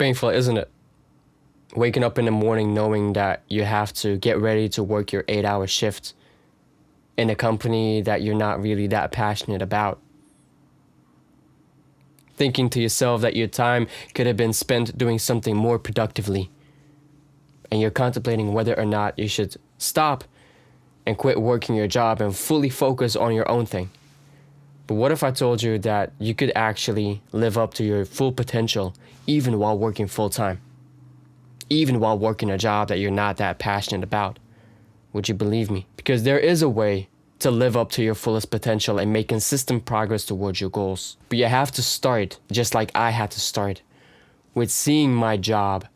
painful, isn't it? Waking up in the morning knowing that you have to get ready to work your 8-hour shift in a company that you're not really that passionate about. Thinking to yourself that your time could have been spent doing something more productively. And you're contemplating whether or not you should stop and quit working your job and fully focus on your own thing. But what if I told you that you could actually live up to your full potential even while working full-time? Even while working a job that you're not that passionate about? Would you believe me? Because there is a way to live up to your fullest potential and make consistent progress towards your goals. But you have to start, just like I had to start, with seeing my job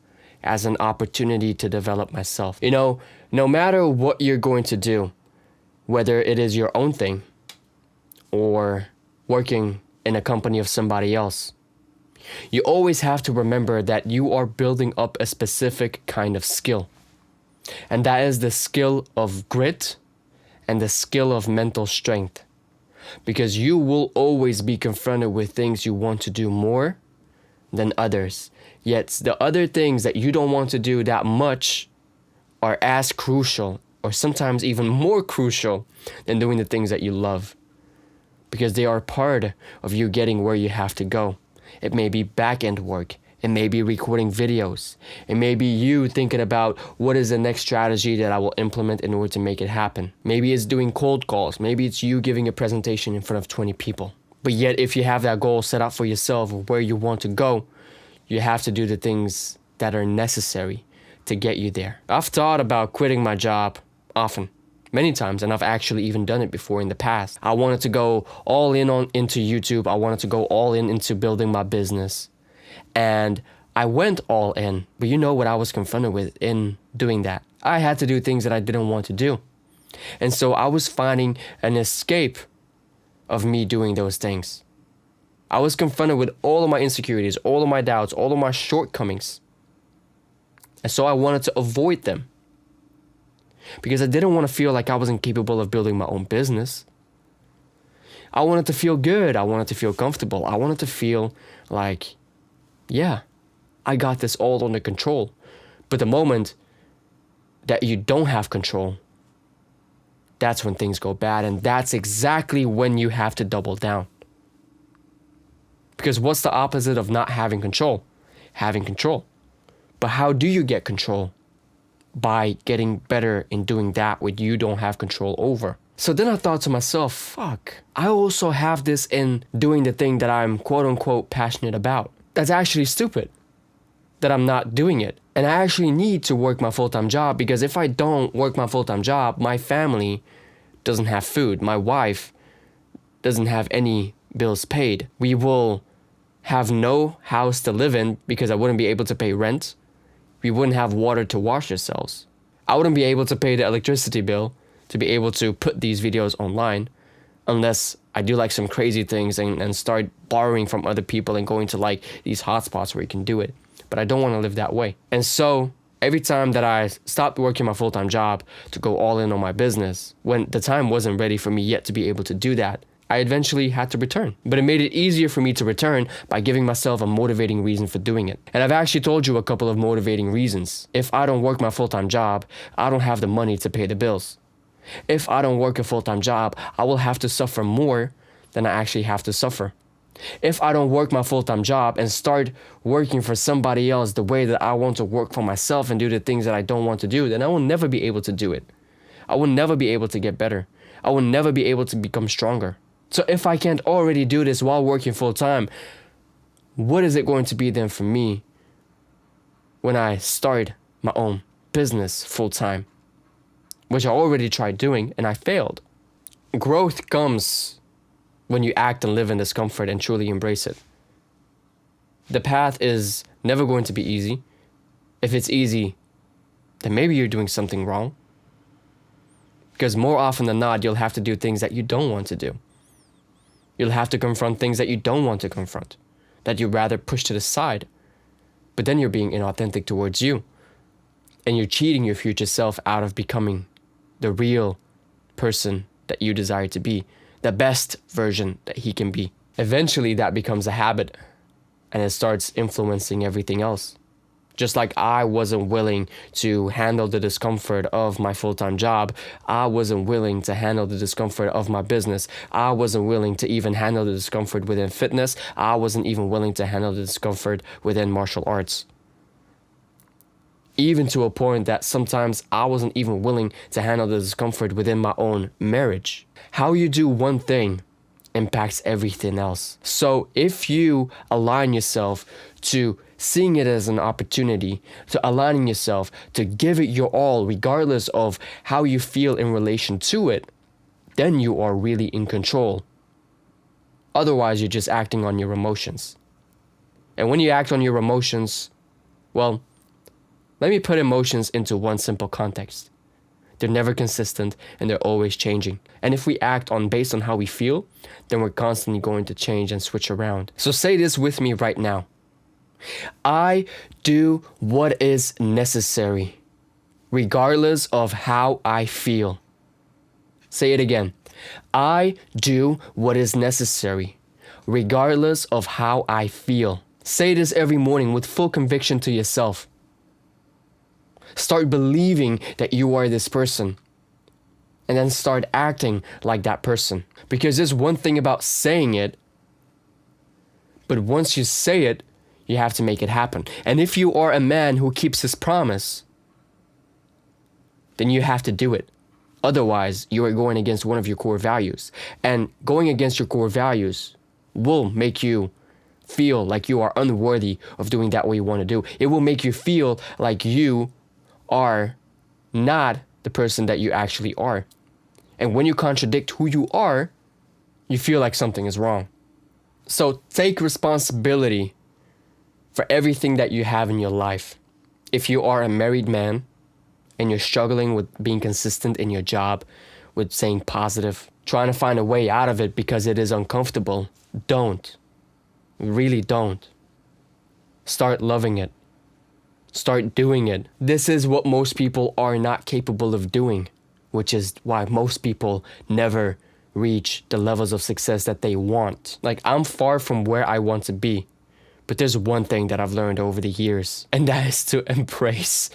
as an opportunity to develop myself. You know, no matter what you're going to do, whether it is your own thing or working in a company of somebody else, you always have to remember that you are building up a specific kind of skill. And that is the skill of grit and the skill of mental strength. Because you will always be confronted with things you want to do more than others. Yet the other things that you don't want to do that much are as crucial, or sometimes even more crucial, than doing the things that you love. Because they are part of you getting where you have to go. It may be back-end work. It may be recording videos. It may be you thinking about what is the next strategy that I will implement in order to make it happen. Maybe it's doing cold calls. Maybe it's you giving a presentation in front of 20 people. But yet, if you have that goal set out for yourself of where you want to go, you have to do the things that are necessary to get you there. I've thought about quitting my job often. Many times, and I've actually even done it before in the past. I wanted to go all in into YouTube. I wanted to go all in into building my business. And I went all in. But you know what I was confronted with in doing that? I had to do things that I didn't want to do. And so I was finding an escape of me doing those things. I was confronted with all of my insecurities, all of my doubts, all of my shortcomings. And so I wanted to avoid them. Because I didn't want to feel like I wasn't capable of building my own business. I wanted to feel good. I wanted to feel comfortable. I wanted to feel like, yeah, I got this all under control. But the moment that you don't have control, that's when things go bad. And that's exactly when you have to double down. Because what's the opposite of not having control? Having control. But how do you get control? By getting better in doing that which you don't have control over. So then I thought to myself, fuck, I also have this in doing the thing that I'm quote unquote passionate about. That's actually stupid that I'm not doing it. And I actually need to work my full-time job, because if I don't work my full-time job, my family doesn't have food. My wife doesn't have any bills paid. We will have no house to live in because I wouldn't be able to pay rent. We wouldn't have water to wash ourselves. I wouldn't be able to pay the electricity bill to be able to put these videos online unless I do like some crazy things and start borrowing from other people and going to like these hotspots where you can do it. But I don't want to live that way. And so every time that I stopped working my full-time job to go all in on my business, when the time wasn't ready for me yet to be able to do that, I eventually had to return. But it made it easier for me to return by giving myself a motivating reason for doing it. And I've actually told you a couple of motivating reasons. If I don't work my full-time job, I don't have the money to pay the bills. If I don't work a full-time job, I will have to suffer more than I actually have to suffer. If I don't work my full-time job and start working for somebody else the way that I want to work for myself and do the things that I don't want to do, then I will never be able to do it. I will never be able to get better. I will never be able to become stronger. So if I can't already do this while working full-time, what is it going to be then for me when I start my own business full-time? Which I already tried doing and I failed. Growth comes when you act and live in discomfort and truly embrace it. The path is never going to be easy. If it's easy, then maybe you're doing something wrong. Because more often than not, you'll have to do things that you don't want to do. You'll have to confront things that you don't want to confront, that you'd rather push to the side. But then you're being inauthentic towards you. And you're cheating your future self out of becoming the real person that you desire to be, the best version that he can be. Eventually, that becomes a habit. and it starts influencing everything else. Just like I wasn't willing to handle the discomfort of my full-time job, I wasn't willing to handle the discomfort of my business. I wasn't willing to even handle the discomfort within fitness. I wasn't even willing to handle the discomfort within martial arts. Even to a point that sometimes I wasn't even willing to handle the discomfort within my own marriage. How you do one thing impacts everything else. So if you align yourself to seeing it as an opportunity, to aligning yourself, to give it your all, regardless of how you feel in relation to it, then you are really in control. Otherwise, you're just acting on your emotions. And when you act on your emotions, well, let me put emotions into one simple context. They're never consistent and they're always changing. And if we act based on how we feel, then we're constantly going to change and switch around. So say this with me right now. I do what is necessary, regardless of how I feel. Say it again. I do what is necessary, regardless of how I feel. Say this every morning with full conviction to yourself. Start believing that you are this person, and then start acting like that person. Because there's one thing about saying it, but once you say it, you have to make it happen. And if you are a man who keeps his promise, then you have to do it. Otherwise, you are going against one of your core values. And going against your core values will make you feel like you are unworthy of doing that what you want to do. It will make you feel like you are not the person that you actually are. And when you contradict who you are, you feel like something is wrong. So take responsibility for everything that you have in your life. If you are a married man and you're struggling with being consistent in your job, with saying positive, trying to find a way out of it because it is uncomfortable, don't. Really don't. Start loving it. Start doing it. This is what most people are not capable of doing, which is why most people never reach the levels of success that they want. Like, I'm far from where I want to be. But there's one thing that I've learned over the years, and that is to embrace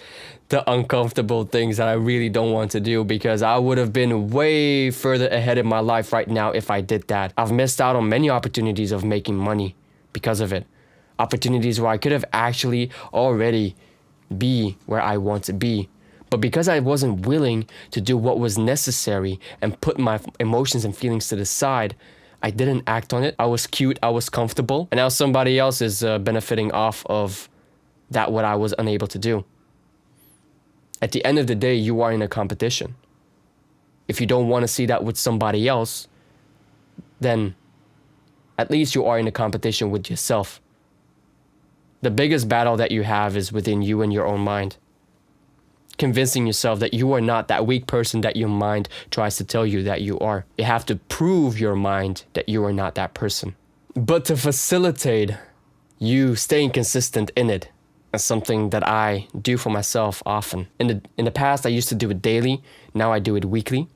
the uncomfortable things that I really don't want to do, because I would have been way further ahead in my life right now if I did that. I've missed out on many opportunities of making money because of it. Opportunities where I could have actually already be where I want to be. But because I wasn't willing to do what was necessary and put my emotions and feelings to the side, I didn't act on it. I was cute, I was comfortable, and now somebody else is benefiting off of that what I was unable to do. At the end of the day, you are in a competition. If you don't want to see that with somebody else, then at least you are in a competition with yourself. The biggest battle that you have is within you and your own mind. Convincing yourself that you are not that weak person that your mind tries to tell you that you are. You have to prove your mind that you are not that person. But to facilitate you staying consistent in it, is something that I do for myself often. In the past, I used to do it daily. Now I do it weekly.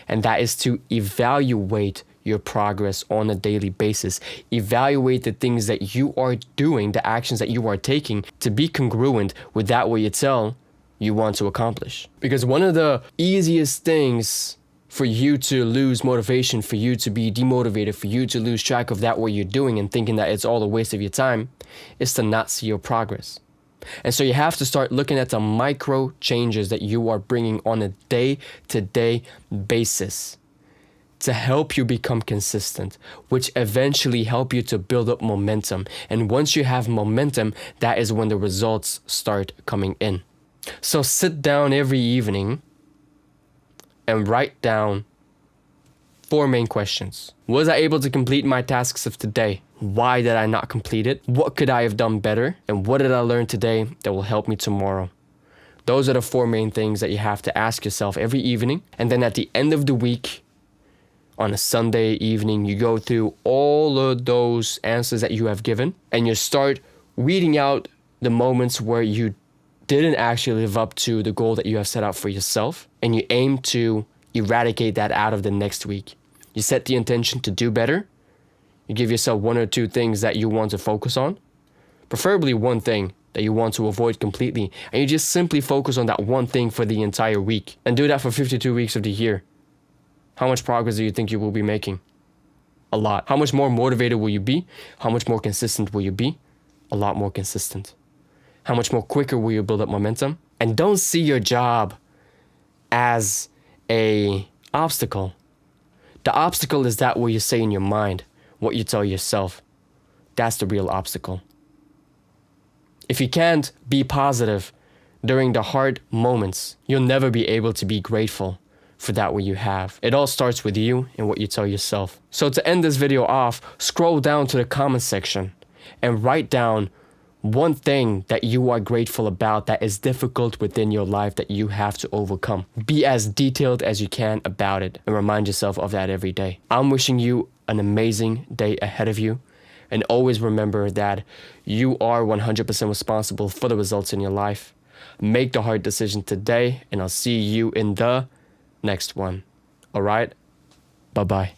And that is to evaluate your progress on a daily basis. Evaluate the things that you are doing, the actions that you are taking, to be congruent with that what you tell you want to accomplish. Because one of the easiest things for you to lose motivation, for you to be demotivated, for you to lose track of that what you're doing and thinking that it's all a waste of your time, is to not see your progress. And so you have to start looking at the micro changes that you are bringing on a day-to-day basis to help you become consistent, which eventually help you to build up momentum. And once you have momentum, that is when the results start coming in. So sit down every evening and write down 4 main questions. Was I able to complete my tasks of today? Why did I not complete it? What could I have done better? And what did I learn today that will help me tomorrow? Those are the 4 main things that you have to ask yourself every evening. And then at the end of the week, on a Sunday evening, you go through all of those answers that you have given, and you start weeding out the moments where you didn't actually live up to the goal that you have set out for yourself, and you aim to eradicate that out of the next week. You set the intention to do better. You give yourself 1 or 2 things that you want to focus on, Preferably one thing that you want to avoid completely, and you just simply focus on that one thing for the entire week. And do that for 52 weeks of the year. How much progress do you think you will be making? A lot. How much more motivated will you be? How much more consistent will you be? A lot more consistent. How much more quicker will you build up momentum? And don't see your job as a obstacle. The obstacle is that what you say in your mind, what you tell yourself. That's the real obstacle. If you can't be positive during the hard moments, you'll never be able to be grateful for that what you have. It all starts with you and what you tell yourself. So to end this video off, scroll down to the comment section and write down one thing that you are grateful about that is difficult within your life that you have to overcome. Be as detailed as you can about it and remind yourself of that every day. I'm wishing you an amazing day ahead of you. And always remember that you are 100% responsible for the results in your life. Make the hard decision today, and I'll see you in the next one. All right? Bye-bye.